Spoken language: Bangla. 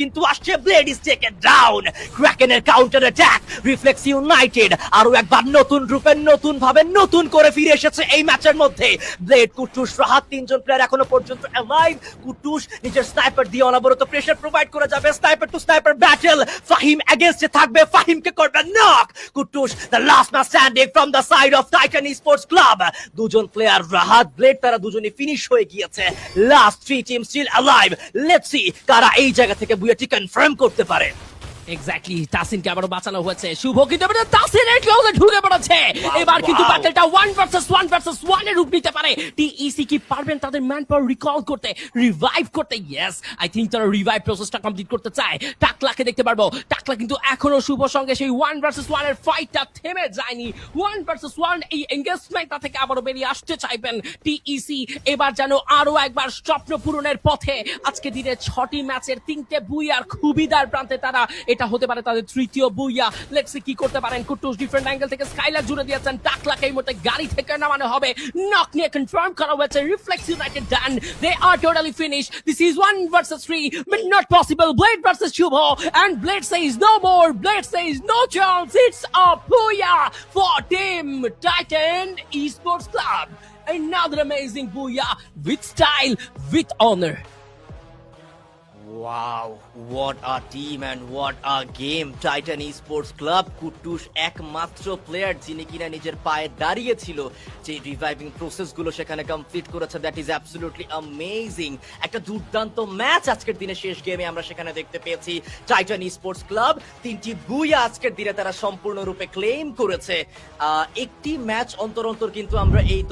কিন্তু আসছে ব্লেড ইজ টেকেন ডাউন ক্র্যাকেনের কাউন্টার অ্যাটাক রিফ্লেক্স ইউনাইটেড আরো একবার নতুন রূপে নতুন ভাবে নতুন করে ফিরে এসেছে এই ম্যাচের মধ্যে ব্লেড কুটুস রাহাত তিনজন প্লেয়ার এখনো পর্যন্ত অ্যালাইভ কুটুস নিজের স্নাইপার দিয়ে অনবরত প্রেসার প্রোভাইড করে যাবে sniper to sniper battle Fahim এগেইনস্টে থাকবে ফাহিমকে করবে knock Kutus the last man standing from the side of Titan Sports Club দুজন প্লেয়ার রাহাত ব্লেড তারা দুজনই ফিনিশ হয়ে গিয়েছে last 3 team still alive let's see কারা এই জায়গা থেকে বুয়াটি কনফার্ম করতে পারে এক্স্যাক্টলি তাসিনকে আবারও বাঁচানো হয়েছে শুভ কিন্তু তাসিনের ক্লোজে ঢুকে পড়েছে এবার কিন্তু ব্যাটলটা 1 ভার্সেস 1 এর রূপ নিতে পারে টিইসি কি পারবেন তাদের ম্যান পাওয়ার রিকল করতে রিভাইভ করতে ইয়েস আই থিংক তারা রিভাইভ প্রসেসটা কমপ্লিট করতে চায় টাকলাকে দেখতে পারবো টাকলা কিন্তু এখনো শুভ সঙ্গে সেই 1 ভার্সেস 1 এর ফাইটটা থেমে যায়নি 1 ভার্সেস 1 এই এনগেজমেন্টটা থেকে আবারও বেরিয়ে আসতে চাইবেন টিইসি এবার যেন আরো একবার স্বপ্ন পূরণের পথে আজকে দিনে 6টি ম্যাচের 3টে বুইয়ার খুবিদার প্রান্তে তারা এটা হতে পারে তাদের তৃতীয় বুইয়া লেটস সি কি করতে পারেন কুটুস ডিফারেন্ট অ্যাঙ্গেল থেকে স্কাইলার জুড়ে দিয়েছেন টাকলাকে এই মুহূর্তে গাড়ি থেকে নামানো হবে নক নিয়ে কনফার্ম করা হয়েছে Reflex United done they are totally finish this is 1 versus 3 but not possible Blade versus Shubho and Blade says no more Blade says no chance it's a booyah for team Titan esports club another amazing booyah with style with honor. Wow, what a team and what a game. Titan Esports Club Kutus একমাত্র প্লেয়ার যিনি কিনা নিজের পায়ে দাঁড়িয়েছিল যে রিভাইভিং প্রসেস গুলো সেখানে কমপ্লিট করেছে দ্যাট ইজ অ্যাবসলিউটলি অ্যামেজিং একটা দুর্দান্ত ম্যাচ আজকের দিনে শেষ গেমে আমরা সেখানে দেখতে পেয়েছি টাইটান ইস্পোর্টস ক্লাব 3টি বুইয়া আজকের দিনে তারা সম্পূর্ণরূপে ক্লেম করেছে একটি ম্যাচ অন্তর অন্তর কিন্তু আমরা এই